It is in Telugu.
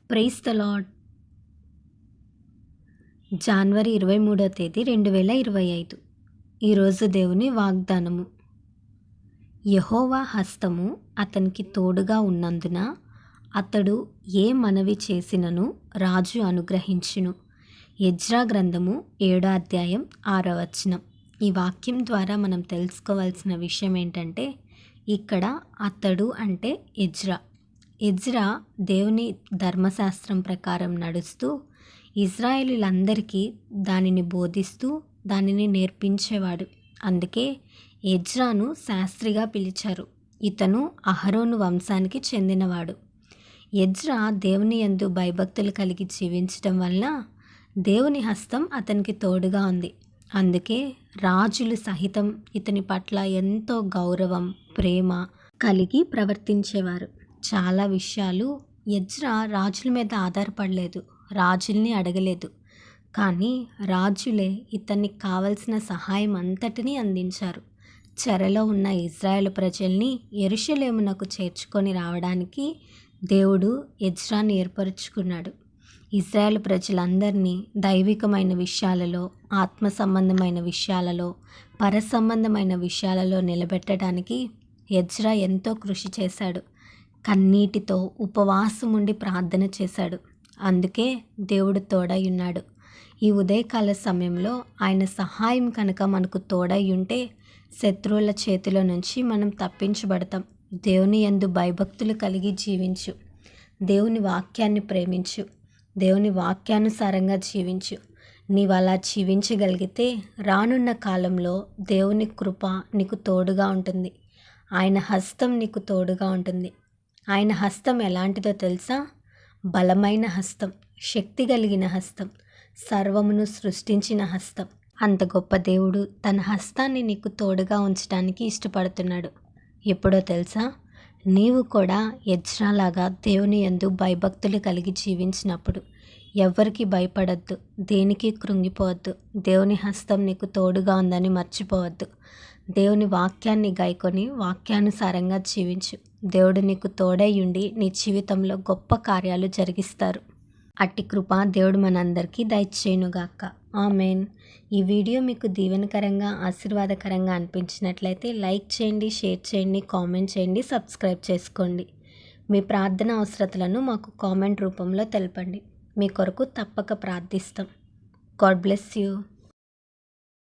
Praise the Lord. జనవరి 23వ తేదీ 2025. ఈరోజు దేవుని వాగ్దానము. యెహోవా హస్తము అతనికి తోడుగా ఉన్నందున అతడు ఏ మనవి చేసినను రాజు అనుగ్రహించును. ఎజ్రా గ్రంథము 7వ అధ్యాయం 6వ వచనం. ఈ వాక్యం ద్వారా మనం తెలుసుకోవాల్సిన విషయం ఏంటంటే, ఇక్కడ అతడు అంటే ఎజ్రా దేవుని ధర్మశాస్త్రం ప్రకారం నడుస్తూ ఇజ్రాయేలీలందరికీ దానిని బోధిస్తూ దానిని నేర్పించేవాడు. అందుకే ఎజ్రాను శాస్త్రిగా పిలిచారు. ఇతను అహరోను వంశానికి చెందినవాడు. ఎజ్రా దేవుని యందు భయభక్తులు కలిగి జీవించటం వలన దేవుని హస్తం అతనికి తోడుగా ఉంది. అందుకే రాజులు సహితం ఇతని పట్ల ఎంతో గౌరవం, ప్రేమ కలిగి ప్రవర్తించేవారు. చాలా విషయాలు ఎజ్రా రాజుల మీద ఆధారపడలేదు, రాజుల్ని అడగలేదు. కానీ రాజులే ఇతనికి కావలసిన సహాయం అంతటినీ అందించారు. చెరలో ఉన్న ఇజ్రాయేలు ప్రజల్ని యెరూషలేమునకు చేర్చుకొని రావడానికి దేవుడు ఎజ్రాని ఏర్పరచుకున్నాడు. ఇజ్రాయేలు ప్రజలందరినీ దైవికమైన విషయాలలో, ఆత్మ సంబంధమైన విషయాలలో, పర సంబంధమైన విషయాలలో నిలబెట్టడానికి ఎజ్రా ఎంతో కృషి చేశాడు. కన్నీటితో ఉపవాసం ఉండి ప్రార్థన చేశాడు. అందుకే దేవుడు తోడై ఉన్నాడు. ఈ ఉదయకాల సమయంలో ఆయన సహాయం కనుక మనకు తోడై ఉంటే శత్రువుల చేతిలో నుంచి మనం తప్పించబడతాం. దేవుని యందు భయభక్తులు కలిగి జీవించు, దేవుని వాక్యాన్ని ప్రేమించు, దేవుని వాక్యానుసారంగా జీవించు. నీవు అలా జీవించగలిగితే రానున్న కాలంలో దేవుని కృప నీకు తోడుగా ఉంటుంది. ఆయన హస్తం నీకు తోడుగా ఉంటుంది. ఆయన హస్తం ఎలాంటిదో తెలుసా? బలమైన హస్తం, శక్తి కలిగిన హస్తం, సర్వమును సృష్టించిన హస్తం. అంత గొప్ప దేవుడు తన హస్తాన్ని నీకు తోడుగా ఉంచడానికి ఇష్టపడుతున్నాడు. ఎప్పుడో తెలుసా? నీవు కూడా ఎజ్రాలాగా దేవుని యందు భయభక్తులు కలిగి జీవించినప్పుడు ఎవ్వరికి భయపడద్దు, దేనికి కృంగిపోవద్దు. దేవుని హస్తం నీకు తోడుగా ఉందని మర్చిపోవద్దు. దేవుని వాక్యాన్ని గాయకొని వాక్యానుసారంగా జీవించు. దేవుడు నీకు తోడై ఉండి నీ జీవితంలో గొప్ప కార్యాలు జరిగిస్తారు. అట్టి కృప దేవుడు మనందరికీ దయచేయునుగాక. ఆమేన్. ఈ వీడియో మీకు దీవెనకరంగా, ఆశీర్వాదకరంగా అనిపించినట్లయితే లైక్ చేయండి, షేర్ చేయండి, కామెంట్ చేయండి, సబ్స్క్రైబ్ చేసుకోండి. మీ ప్రార్థన అవసరతలను మాకు కామెంట్ రూపంలో తెలపండి. మీ కొరకు తప్పక ప్రార్థిస్తాం. God bless you.